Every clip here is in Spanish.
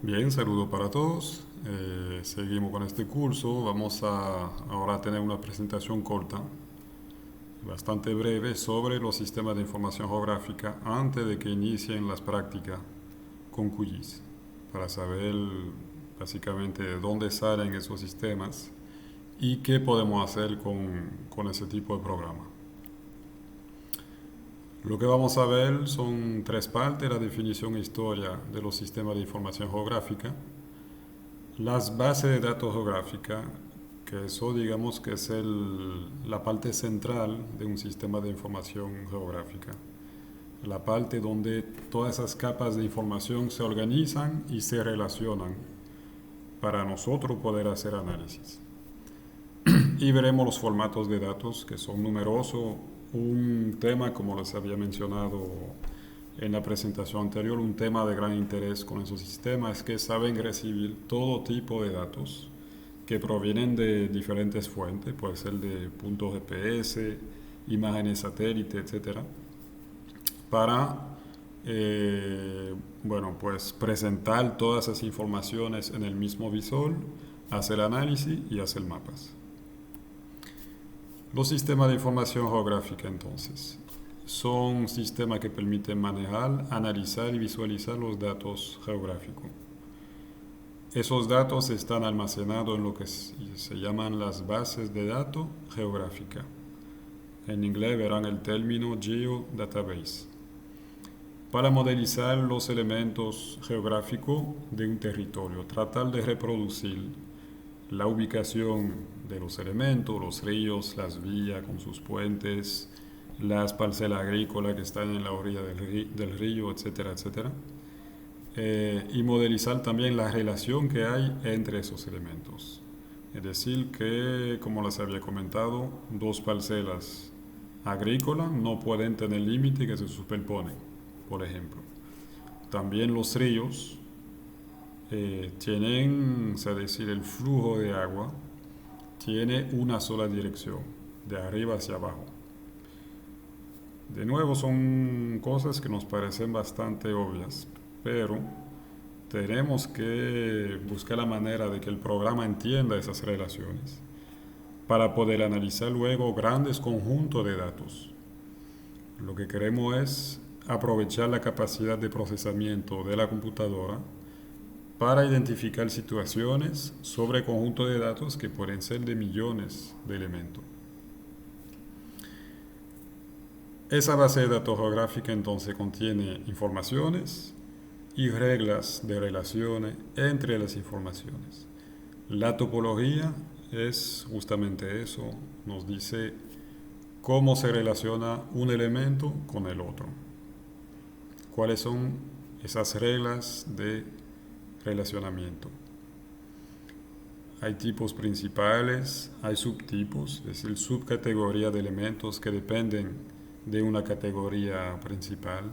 Bien, saludo para todos. Seguimos con este curso. Vamos a ahora tener una presentación corta, bastante breve, sobre los sistemas de información geográfica antes de que inicien las prácticas con QGIS, para saber básicamente de dónde salen esos sistemas y qué podemos hacer con ese tipo de programa. Lo que vamos a ver son tres partes: la definición e historia de los sistemas de información geográfica, las bases de datos geográficas, que eso digamos que es la parte central de un sistema de información geográfica, la parte donde todas esas capas de información se organizan y se relacionan para nosotros poder hacer análisis. Y veremos los formatos de datos, que son numerosos. Un tema, como les había mencionado en la presentación anterior, un tema de gran interés con esos sistemas es que saben recibir todo tipo de datos que provienen de diferentes fuentes, puede ser de puntos GPS, imágenes satélite, etcétera, para pues presentar todas esas informaciones en el mismo visor, hacer análisis y hacer mapas. Los sistemas de información geográfica, entonces, son sistemas que permiten manejar, analizar y visualizar los datos geográficos. Esos datos están almacenados en lo que se llaman las bases de datos geográficas. En inglés verán el término geodatabase. Para modelizar los elementos geográficos de un territorio, tratar de reproducir la ubicación de los elementos, los ríos, las vías con sus puentes, las parcelas agrícolas que están en la orilla del río, etcétera, etcétera. Y modelizar también la relación que hay entre esos elementos. Es decir, que, como les había comentado, dos parcelas agrícolas no pueden tener límite que se superponen, por ejemplo. También los ríos tienen, es decir, el flujo de agua tiene una sola dirección, de arriba hacia abajo. De nuevo, son cosas que nos parecen bastante obvias, pero tenemos que buscar la manera de que el programa entienda esas relaciones para poder analizar luego grandes conjuntos de datos. Lo que queremos es aprovechar la capacidad de procesamiento de la computadora para identificar situaciones sobre conjuntos de datos que pueden ser de millones de elementos. Esa base de datos geográfica entonces contiene informaciones y reglas de relaciones entre las informaciones. La topología es justamente eso, nos dice cómo se relaciona un elemento con el otro. ¿Cuáles son esas reglas de relacionamiento? Hay tipos principales, hay subtipos, es decir, subcategorías de elementos que dependen de una categoría principal.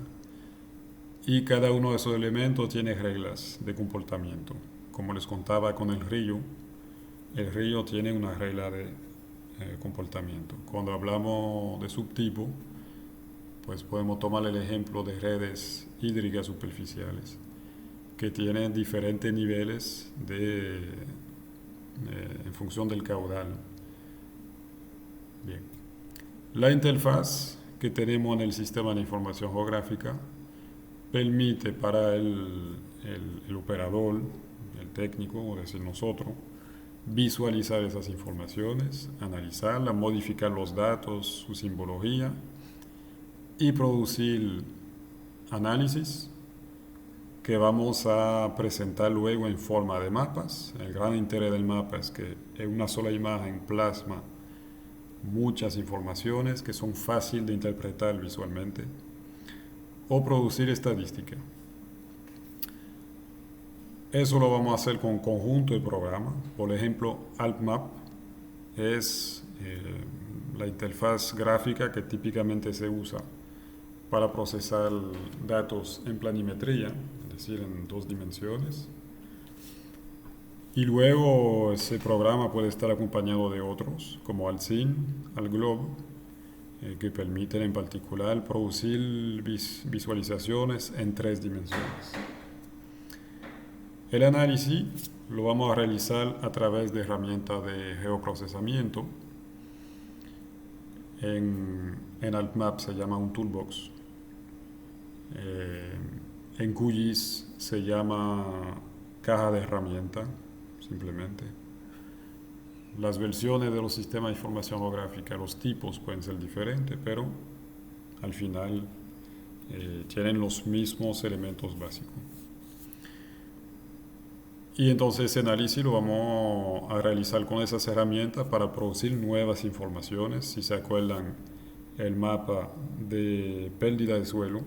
Y cada uno de esos elementos tiene reglas de comportamiento. Como les contaba con el río tiene una regla de comportamiento. Cuando hablamos de subtipo, pues podemos tomar el ejemplo de redes hídricas superficiales, que tienen diferentes niveles en función del caudal. Bien. La interfaz que tenemos en el sistema de información geográfica permite para el operador, el técnico, o decir nosotros, visualizar esas informaciones, analizarlas, modificar los datos, su simbología y producir análisis que vamos a presentar luego en forma de mapas. El gran interés del mapa es que en una sola imagen plasma muchas informaciones que son fáciles de interpretar visualmente, o producir estadística. Eso lo vamos a hacer con un conjunto de programas. Por ejemplo, AlpMap es la interfaz gráfica que típicamente se usa para procesar datos en planimetría, es decir, en 2 dimensiones. Y luego ese programa puede estar acompañado de otros, como AltSym, AltGlobe, que permiten en particular producir visualizaciones en 3 dimensiones. El análisis lo vamos a realizar a través de herramientas de geoprocesamiento. En AltMap se llama un toolbox. Eh, en QGIS se llama caja de herramientas, simplemente. Las versiones de los sistemas de información geográfica, los tipos pueden ser diferentes, pero al final tienen los mismos elementos básicos. Y entonces ese análisis lo vamos a realizar con esas herramientas para producir nuevas informaciones. Si se acuerdan, el mapa de pérdida de suelo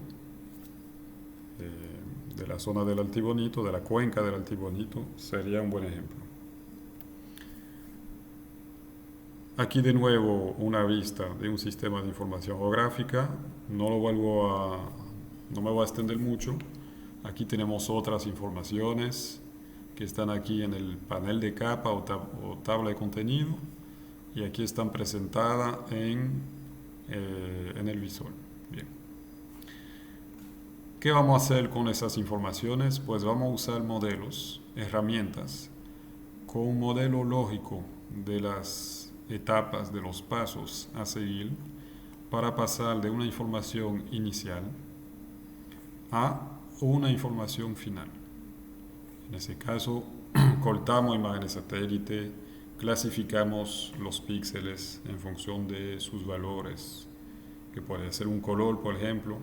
de la zona del Altibonito, de la cuenca del Altibonito, sería un buen ejemplo. Aquí de nuevo una vista de un sistema de información geográfica. No me voy a extender mucho. Aquí tenemos otras informaciones que están aquí en el panel de capa o tabla de contenido, y aquí están presentadas en el visor. Bien. ¿Qué vamos a hacer con esas informaciones? Pues vamos a usar modelos, herramientas, con un modelo lógico de las etapas, de los pasos a seguir para pasar de una información inicial a una información final. En ese caso, cortamos imágenes satélite, clasificamos los píxeles en función de sus valores, que puede ser un color, por ejemplo.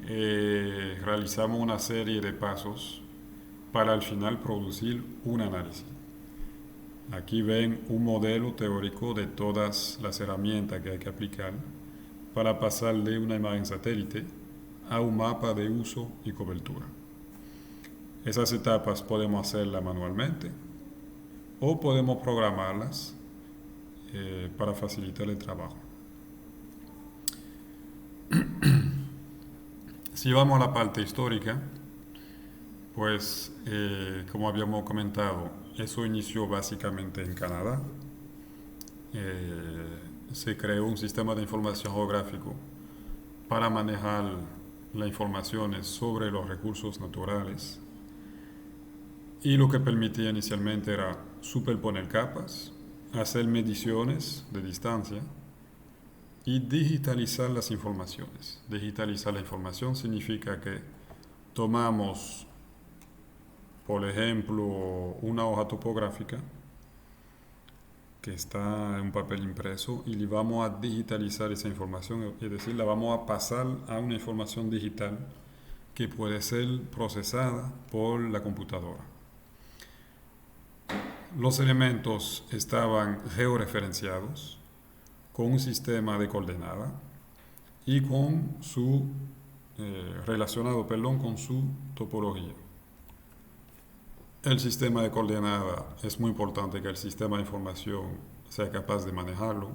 Realizamos una serie de pasos para al final producir un análisis. Aquí ven un modelo teórico de todas las herramientas que hay que aplicar para pasar de una imagen satélite a un mapa de uso y cobertura. Esas etapas podemos hacerlas manualmente o podemos programarlas para facilitar el trabajo. Si vamos a la parte histórica, pues como habíamos comentado, eso inició básicamente en Canadá. Se creó un sistema de información geográfico para manejar las informaciones sobre los recursos naturales, y lo que permitía inicialmente era superponer capas, hacer mediciones de distancia y digitalizar las informaciones. Digitalizar la información significa que tomamos, por ejemplo, una hoja topográfica que está en un papel impreso y le vamos a digitalizar esa información, es decir, la vamos a pasar a una información digital que puede ser procesada por la computadora. Los elementos estaban georreferenciados con un sistema de coordenadas y con relacionado con su topología. El sistema de coordenadas es muy importante que el sistema de información sea capaz de manejarlo,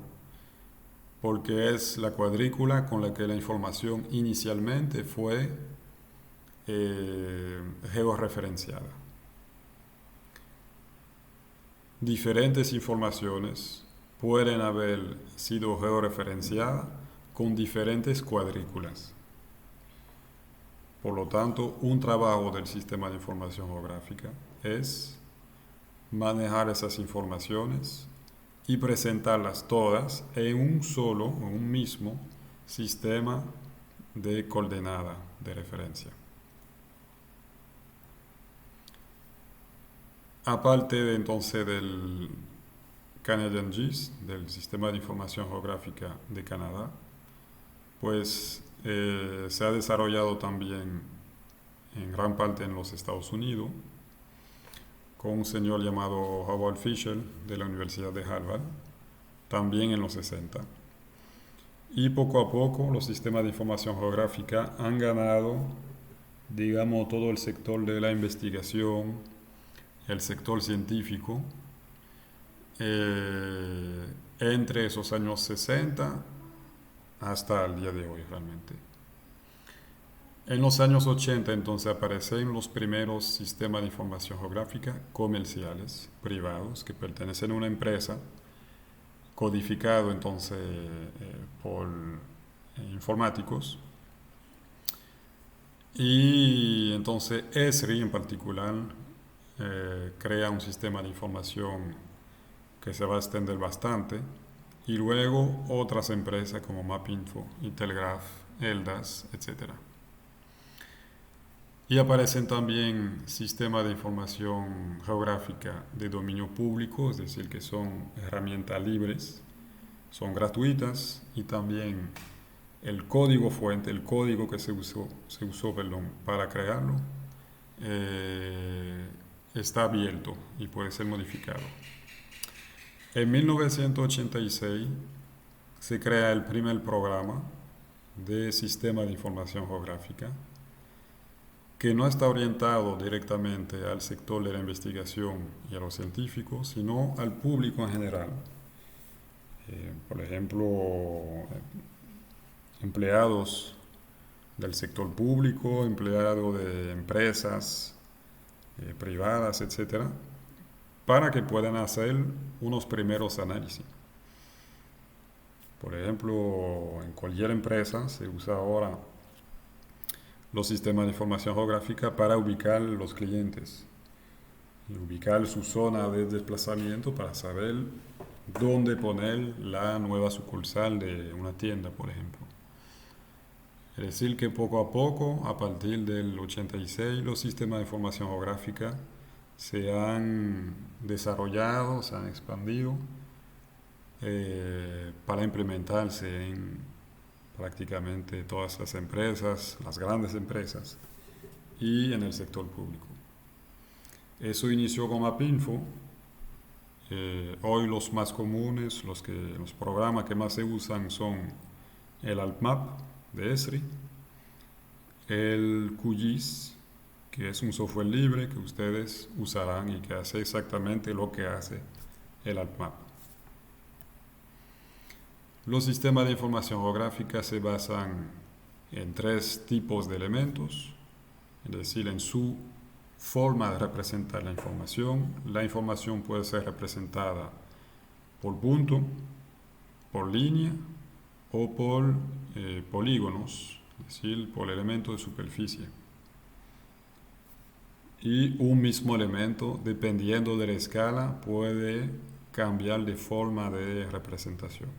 porque es la cuadrícula con la que la información inicialmente fue georreferenciada. Diferentes informaciones pueden haber sido georreferenciadas con diferentes cuadrículas. Por lo tanto, un trabajo del sistema de información geográfica es manejar esas informaciones y presentarlas todas en un mismo sistema de coordenada de referencia. Aparte entonces del Canadian GIS, del Sistema de Información Geográfica de Canadá, pues se ha desarrollado también en gran parte en los Estados Unidos, con un señor llamado Howard Fisher de la Universidad de Harvard, también en los 60. Y poco a poco los sistemas de información geográfica han ganado, digamos, todo el sector de la investigación, el sector científico, entre esos años 60 hasta el día de hoy realmente. En los años 80 entonces aparecen los primeros sistemas de información geográfica comerciales, privados, que pertenecen a una empresa, codificado entonces por informáticos. Y entonces Esri en particular crea un sistema de información que se va a extender bastante. Y luego otras empresas como Mapinfo, Intelgraph, Eldas, etcétera. Y aparecen también sistemas de información geográfica de dominio público, es decir, que son herramientas libres, son gratuitas y también el código fuente, el código que se usó perdón, para crearlo, eh, está abierto y puede ser modificado. En 1986 se crea el primer programa de sistema de información geográfica que no está orientado directamente al sector de la investigación y a los científicos, sino al público en general. Por ejemplo, empleados del sector público, empleados de empresas privadas, etcétera, para que puedan hacer unos primeros análisis. Por ejemplo, en cualquier empresa se usa ahora los sistemas de información geográfica para ubicar los clientes y ubicar su zona de desplazamiento para saber dónde poner la nueva sucursal de una tienda, por ejemplo. Es decir, que poco a poco, a partir del 86, los sistemas de información geográfica se han desarrollado, se han expandido para implementarse en prácticamente todas las empresas, las grandes empresas y en el sector público. Eso inició con Mapinfo. Hoy los más comunes, los programas que más se usan son el AlpMap de Esri, el QGIS, que es un software libre que ustedes usarán y que hace exactamente lo que hace el AlpMap. Los sistemas de información geográfica se basan en tres tipos de elementos, es decir, en su forma de representar la información. La información puede ser representada por punto, por línea o por polígonos, es decir, por elementos de superficie. Y un mismo elemento, dependiendo de la escala, puede cambiar de forma de representación.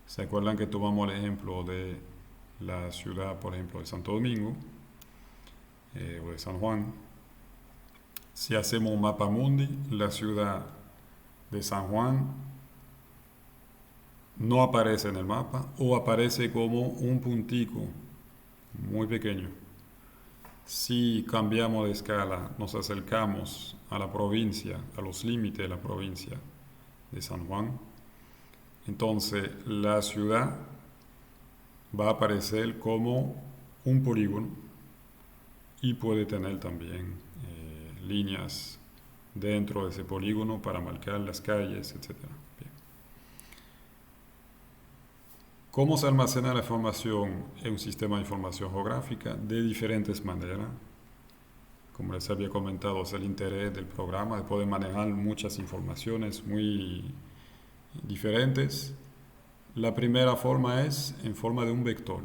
¿Se acuerdan que tomamos el ejemplo de la ciudad, por ejemplo, de Santo Domingo o de San Juan? Si hacemos un mapa mundi, la ciudad de San Juan no aparece en el mapa o aparece como un puntico muy pequeño. Si cambiamos de escala, nos acercamos a la provincia, a los límites de la provincia de San Juan, entonces la ciudad va a aparecer como un polígono y puede tener también líneas dentro de ese polígono para marcar las calles, etc. Bien. ¿Cómo se almacena la información en un sistema de información geográfica? De diferentes maneras. Como les había comentado, es el interés del programa de poder manejar muchas informaciones muy diferentes. La primera forma es en forma de un vector.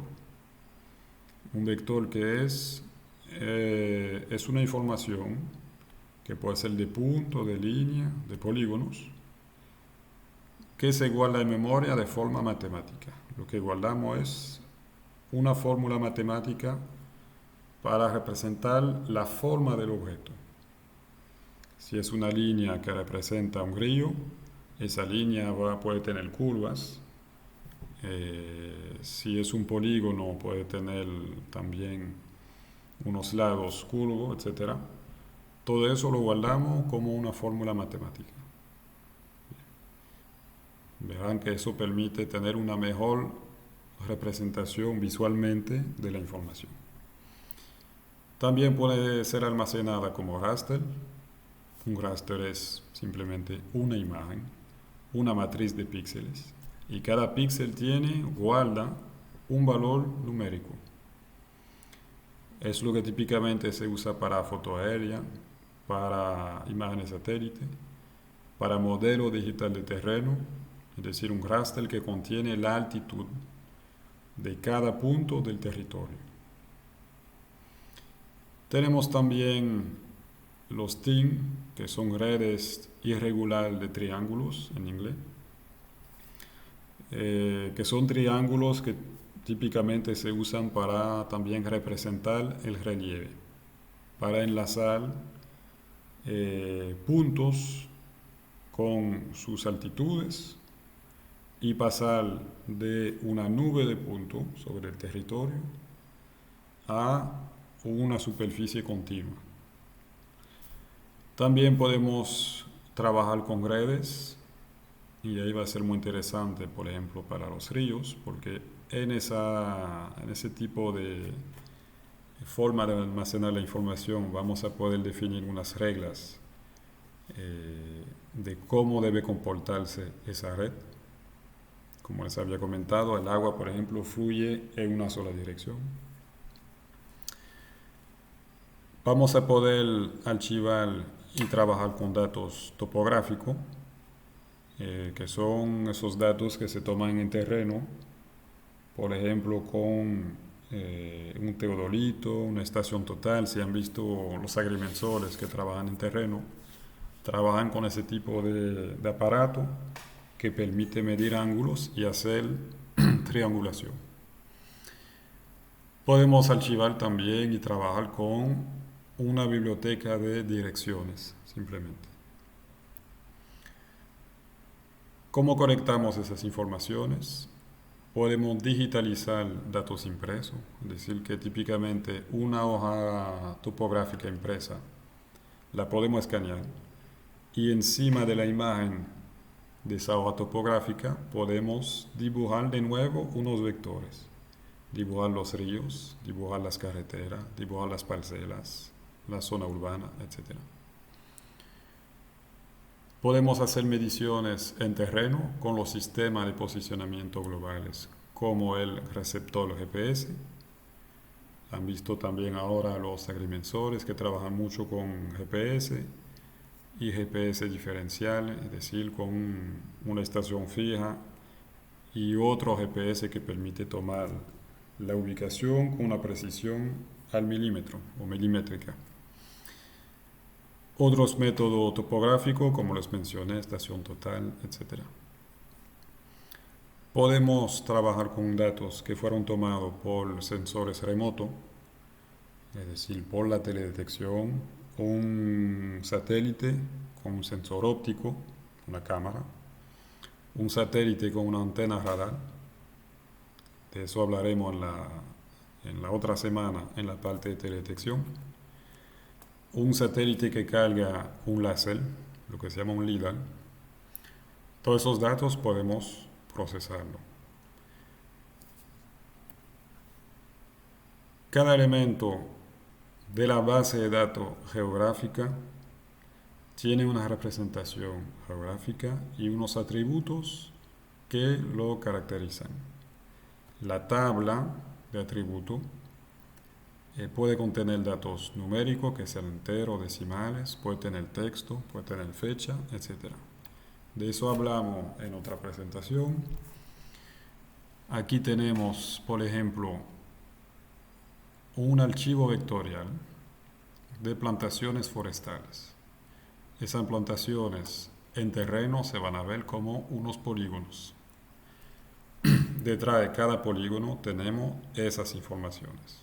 Un vector que es una información que puede ser de punto, de línea, de polígonos, que se guarda en memoria de forma matemática. Lo que guardamos es una fórmula matemática para representar la forma del objeto. Si es una línea que representa un río, esa línea puede tener curvas. Si es un polígono, puede tener también unos lados curvos, etc. Todo eso lo guardamos como una fórmula matemática. Verán que eso permite tener una mejor representación visualmente de la información. También puede ser almacenada como raster. Un raster es simplemente una imagen, una matriz de píxeles. Y cada píxel guarda un valor numérico. Es lo que típicamente se usa para foto aérea, para imágenes satélite, para modelo digital de terreno, es decir, un raster que contiene la altitud de cada punto del territorio. Tenemos también los TIN, que son redes irregulares de triángulos en inglés, que son triángulos que típicamente se usan para también representar el relieve, para enlazar puntos con sus altitudes y pasar de una nube de puntos sobre el territorio a una superficie continua. También podemos trabajar con redes y ahí va a ser muy interesante, por ejemplo, para los ríos, porque en ese tipo de forma de almacenar la información vamos a poder definir unas reglas de cómo debe comportarse esa red. Como les había comentado, el agua, por ejemplo, fluye en una sola dirección. Vamos a poder archivar y trabajar con datos topográficos, que son esos datos que se toman en terreno, por ejemplo, con un teodolito, una estación total. Si han visto los agrimensores que trabajan en terreno, trabajan con ese tipo de aparato que permite medir ángulos y hacer triangulación. Podemos archivar también y trabajar con una biblioteca de direcciones, simplemente. ¿Cómo conectamos esas informaciones? Podemos digitalizar datos impresos, es decir, que típicamente una hoja topográfica impresa la podemos escanear y encima de la imagen de esa hoja topográfica podemos dibujar de nuevo unos vectores. Dibujar los ríos, dibujar las carreteras, dibujar las parcelas, la zona urbana, etc. Podemos hacer mediciones en terreno con los sistemas de posicionamiento globales, como el receptor GPS. Han visto también ahora los agrimensores que trabajan mucho con GPS y GPS diferencial, es decir, con una estación fija y otro GPS que permite tomar la ubicación con una precisión al milímetro o milimétrica. Otros métodos topográficos, como les mencioné, estación total, etc. Podemos trabajar con datos que fueron tomados por sensores remotos, es decir, por la teledetección, un satélite con un sensor óptico, una cámara, un satélite con una antena radar. De eso hablaremos en la otra semana en la parte de teledetección. Un satélite que carga un láser, lo que se llama un LIDAR. Todos esos datos podemos procesarlo. Cada elemento de la base de datos geográfica tiene una representación geográfica y unos atributos que lo caracterizan. La tabla de atributos puede contener datos numéricos, que sean enteros, decimales, puede tener texto, puede tener fecha, etc. De eso hablamos en otra presentación. Aquí tenemos, por ejemplo, un archivo vectorial de plantaciones forestales. Esas plantaciones en terreno se van a ver como unos polígonos. Detrás de cada polígono tenemos esas informaciones.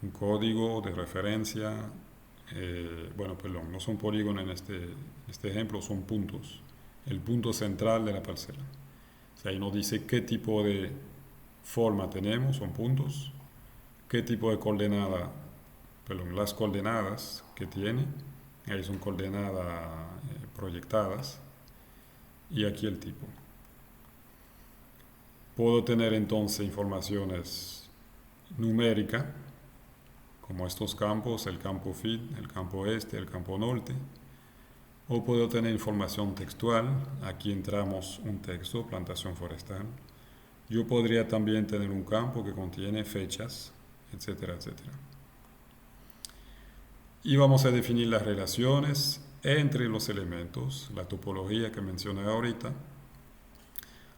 Un código de referencia, no son polígonos en este ejemplo, son puntos. El punto central de la parcela. O sea, ahí nos dice qué tipo de forma tenemos, son puntos, qué tipo de coordenada, las coordenadas que tiene, ahí son coordenadas proyectadas, y aquí el tipo. Puedo tener entonces informaciones numéricas, como estos campos, el campo feed, el campo este, el campo norte, o puedo tener información textual, aquí entramos un texto, plantación forestal. Yo podría también tener un campo que contiene fechas, etcétera, etcétera. Y vamos a definir las relaciones entre los elementos, la topología que mencioné ahorita.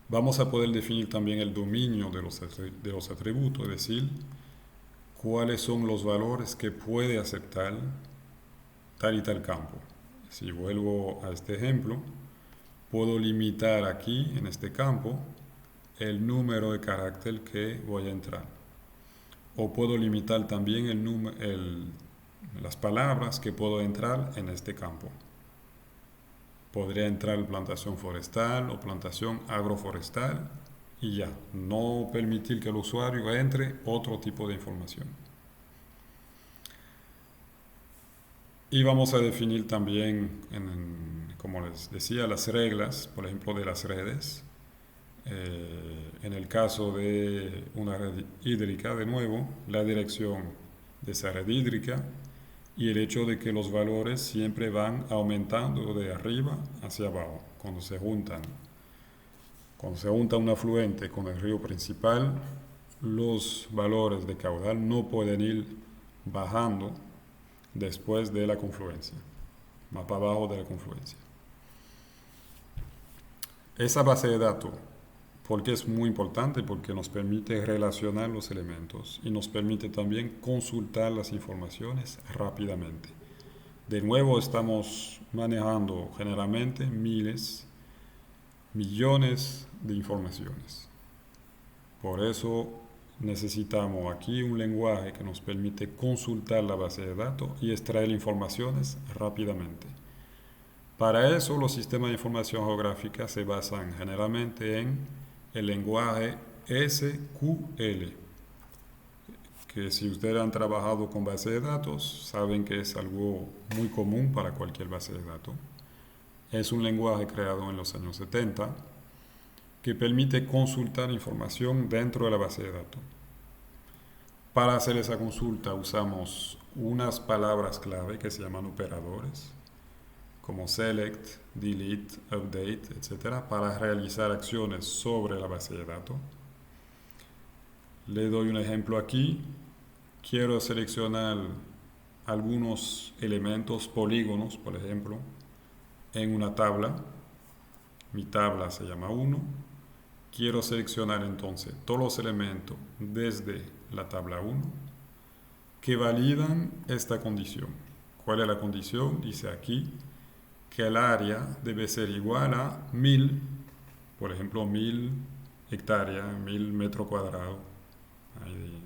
Vamos a poder definir también el dominio de los atributos, es decir, cuáles son los valores que puede aceptar tal y tal campo. Si vuelvo a este ejemplo, puedo limitar aquí, en este campo, el número de carácter que voy a entrar. O puedo limitar también las palabras que puedo entrar en este campo. Podría entrar plantación forestal o plantación agroforestal y ya, no permitir que el usuario entre otro tipo de información. Y vamos a definir también, como les decía, las reglas, por ejemplo, de las redes. En el caso de una red hídrica, de nuevo, la dirección de esa red hídrica y el hecho de que los valores siempre van aumentando de arriba hacia abajo. Cuando se junta un afluente con el río principal, los valores de caudal no pueden ir bajando después de la confluencia, más para abajo de la confluencia. Esa base de datos, porque es muy importante, porque nos permite relacionar los elementos y nos permite también consultar las informaciones rápidamente. De nuevo estamos manejando generalmente miles, millones de informaciones. Por eso necesitamos aquí un lenguaje que nos permite consultar la base de datos y extraer informaciones rápidamente. Para eso los sistemas de información geográfica se basan generalmente en el lenguaje SQL, que si ustedes han trabajado con base de datos, saben que es algo muy común para cualquier base de datos. Es un lenguaje creado en los años 70 que permite consultar información dentro de la base de datos. Para hacer esa consulta usamos unas palabras clave que se llaman operadores, como select, delete, update, etc., para realizar acciones sobre la base de datos. Le doy un ejemplo aquí. Quiero seleccionar algunos elementos, polígonos, por ejemplo, en una tabla. Mi tabla se llama 1. Quiero seleccionar entonces todos los elementos desde la tabla 1 que validan esta condición. ¿Cuál es la condición? Dice aquí que el área debe ser igual a 1000, por ejemplo 1000 hectáreas, 1000 metros cuadrados. Ahí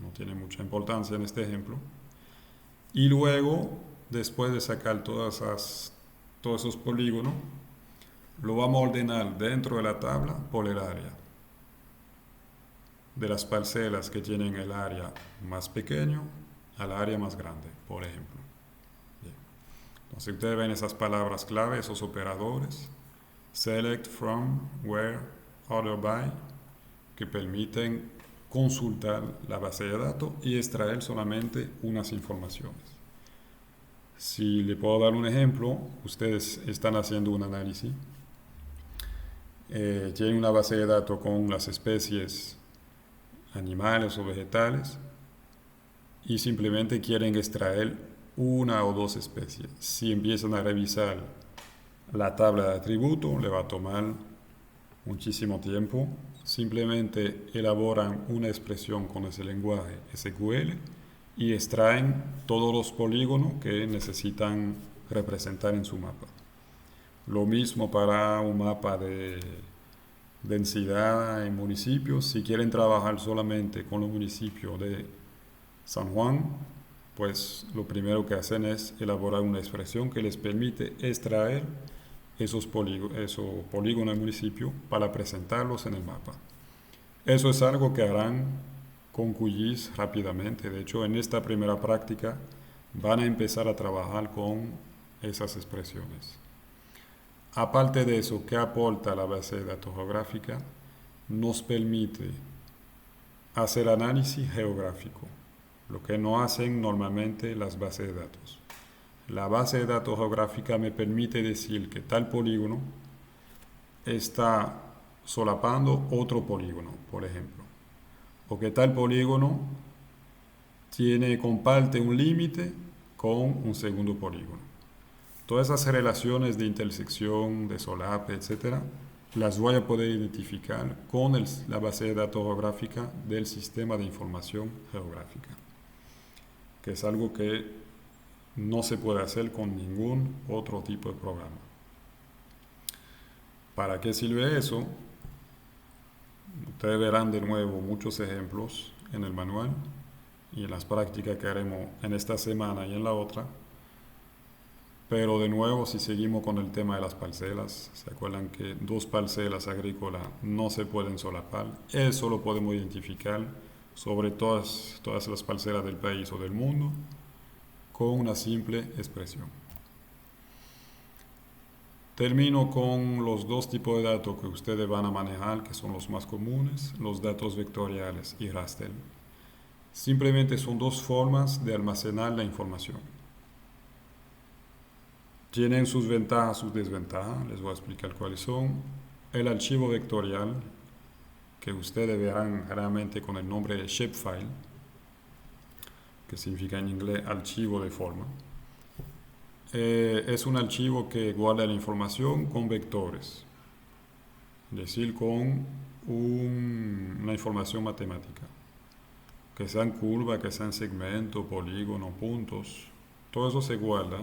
no tiene mucha importancia en este ejemplo. Y luego, después de sacar todos esos polígonos, lo vamos a ordenar dentro de la tabla por el área. De las parcelas que tienen el área más pequeño al área más grande, por ejemplo. Bien. Entonces ustedes ven esas palabras clave, esos operadores, select, from, where, order by, que permiten consultar la base de datos y extraer solamente unas informaciones. Si le puedo dar un ejemplo, ustedes están haciendo un análisis, tienen una base de datos con las especies animales o vegetales y simplemente quieren extraer una o dos especies. Si empiezan a revisar la tabla de atributos, le va a tomar muchísimo tiempo. Simplemente elaboran una expresión con ese lenguaje SQL y extraen todos los polígonos que necesitan representar en su mapa. Lo mismo para un mapa de densidad en municipios. Si quieren trabajar solamente con los municipios de San Juan, pues lo primero que hacen es elaborar una expresión que les permite extraer esos polígonos del municipio para presentarlos en el mapa. Eso es algo que harán con QGIS rápidamente. De hecho, en esta primera práctica van a empezar a trabajar con esas expresiones. Aparte de eso, ¿qué aporta la base de datos geográfica? Nos permite hacer análisis geográfico, lo que no hacen normalmente las bases de datos. La base de datos geográfica me permite decir que tal polígono está solapando otro polígono, por ejemplo, o que tal polígono comparte un límite con un segundo polígono. Todas esas relaciones de intersección, de solape, etc., las voy a poder identificar con la base de datos geográfica del sistema de información geográfica, que es algo que no se puede hacer con ningún otro tipo de programa. ¿Para qué sirve eso? Ustedes verán de nuevo muchos ejemplos en el manual y en las prácticas que haremos en esta semana y en la otra. Pero de nuevo, si seguimos con el tema de las parcelas, ¿se acuerdan que dos parcelas agrícolas no se pueden solapar? Eso lo podemos identificar sobre todas las parcelas del país o del mundo con una simple expresión. Termino con los dos tipos de datos que ustedes van a manejar, que son los más comunes, los datos vectoriales y raster. Simplemente son dos formas de almacenar la información. Tienen sus ventajas, sus desventajas, les voy a explicar cuáles son. El archivo vectorial, que ustedes verán realmente con el nombre de shapefile, que significa en inglés archivo de forma. Es un archivo que guarda la información con vectores, es decir, con una información matemática, que sean curvas, que sean segmentos, polígonos, puntos, todo eso se guarda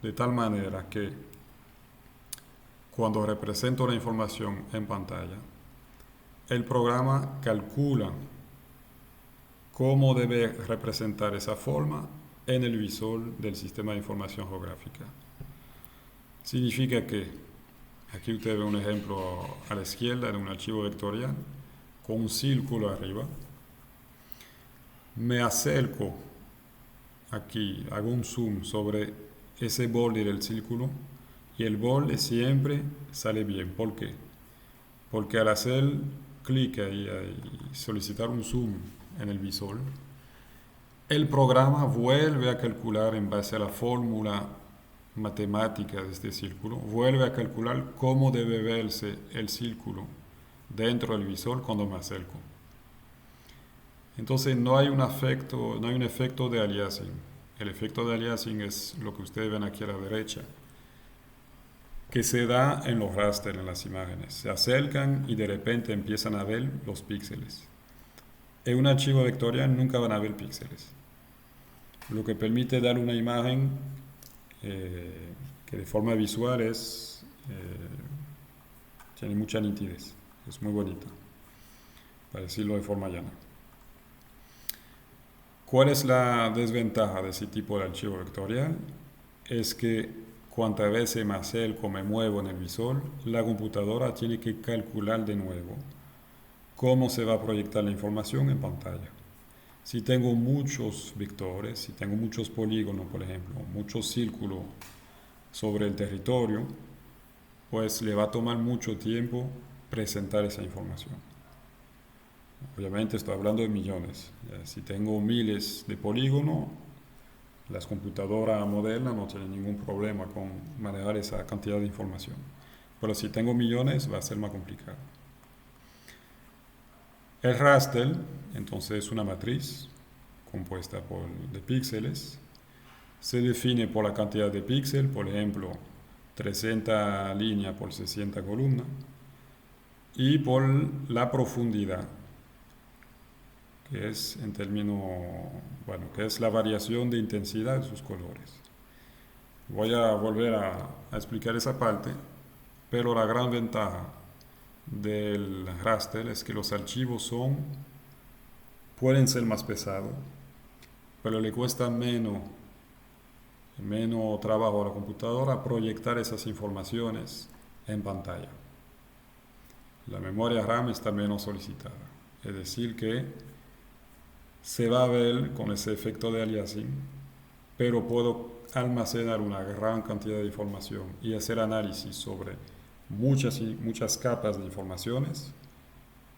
de tal manera que cuando represento la información en pantalla, el programa calcula cómo debe representar esa forma en el visor del sistema de información geográfica. Significa que, aquí usted ve un ejemplo a la izquierda de un archivo vectorial con un círculo arriba. Me acerco aquí, hago un zoom sobre ese borde del círculo y el borde siempre sale bien. ¿Por qué? Porque al hacer clic ahí y solicitar un zoom en el visor, el programa vuelve a calcular en base a la fórmula matemática de este círculo, vuelve a calcular cómo debe verse el círculo dentro del visor cuando me acerco. Entonces no hay un efecto de aliasing. El efecto de aliasing es lo que ustedes ven aquí a la derecha, que se da en los rasters, en las imágenes. Se acercan y de repente empiezan a ver los píxeles. En un archivo vectorial nunca van a ver píxeles, lo que permite dar una imagen que de forma visual tiene mucha nitidez, es muy bonita, para decirlo de forma llana. ¿Cuál es la desventaja de ese tipo de archivo vectorial? Es que cuantas veces me acerco, me muevo en el visor, la computadora tiene que calcular de nuevo cómo se va a proyectar la información en pantalla. Si tengo muchos vectores, si tengo muchos polígonos, por ejemplo, muchos círculos sobre el territorio, pues le va a tomar mucho tiempo presentar esa información. Obviamente estoy hablando de millones. Si tengo miles de polígonos, las computadoras modernas no tienen ningún problema con manejar esa cantidad de información. Pero si tengo millones, va a ser más complicado. El raster, entonces, es una matriz compuesta de píxeles. Se define por la cantidad de píxeles, por ejemplo, 300 líneas por 60 columnas, y por la profundidad, que es que es la variación de intensidad de sus colores. Voy a volver a explicar esa parte, pero la gran ventaja del raster es que los archivos pueden ser más pesados, pero le cuesta menos trabajo a la computadora proyectar esas informaciones en pantalla. La memoria RAM está menos solicitada, es decir que se va a ver con ese efecto de aliasing, pero puedo almacenar una gran cantidad de información y hacer análisis sobre muchas capas de informaciones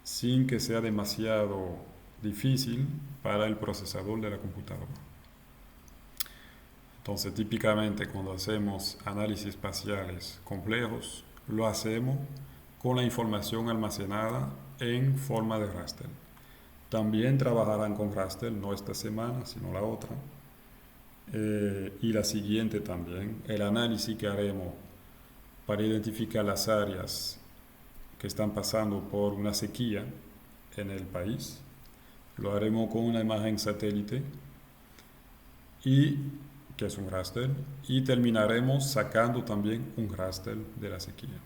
sin que sea demasiado difícil para el procesador de la computadora. Entonces, típicamente cuando hacemos análisis espaciales complejos, lo hacemos con la información almacenada en forma de raster. También trabajarán con raster, no esta semana, sino la otra, y la siguiente también. El análisis que haremos para identificar las áreas que están pasando por una sequía en el país. Lo haremos con una imagen satélite y que es un raster, y terminaremos sacando también un raster de la sequía.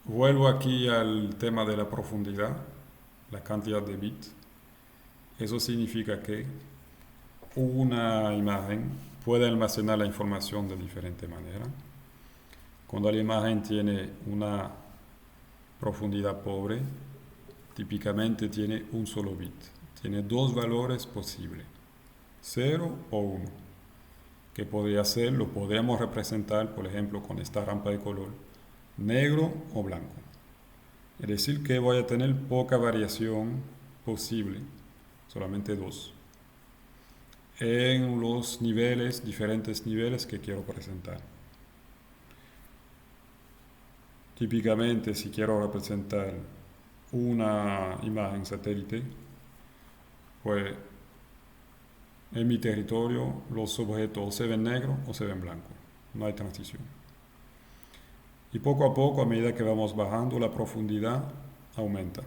Vuelvo aquí al tema de la profundidad, la cantidad de bits. Eso significa que una imagen puede almacenar la información de diferente manera. Cuando la imagen tiene una profundidad pobre, típicamente tiene un solo bit. Tiene dos valores posibles, 0 o 1, que podría ser, lo podríamos representar, por ejemplo, con esta rampa de color, negro o blanco. Es decir, que voy a tener poca variación posible, solamente dos, en los niveles, diferentes niveles que quiero presentar. Típicamente, si quiero representar una imagen satélite, pues en mi territorio los objetos o se ven negros o se ven blancos, no hay transición. Y poco a poco, a medida que vamos bajando, la profundidad aumenta.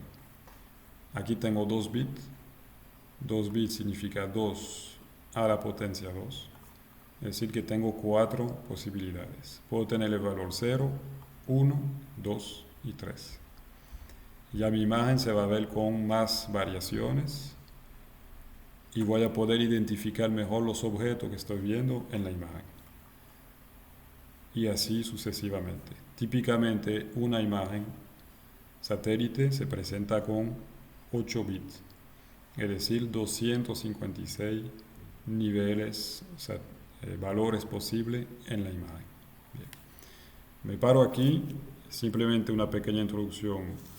Aquí tengo 2 bits. 2 bits significa 2 a la potencia 2. Es decir, que tengo 4 posibilidades. Puedo tener el valor 0, 1, 2 y 3. Ya mi imagen se va a ver con más variaciones y voy a poder identificar mejor los objetos que estoy viendo en la imagen. Y así sucesivamente. Típicamente una imagen satélite se presenta con 8 bits, es decir, 256 niveles, valores posibles en la imagen. Bien. Me paro aquí, simplemente una pequeña introducción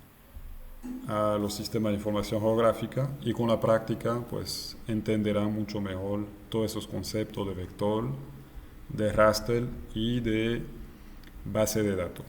a los sistemas de información geográfica, y con la práctica pues entenderán mucho mejor todos esos conceptos de vector, de raster y de base de datos.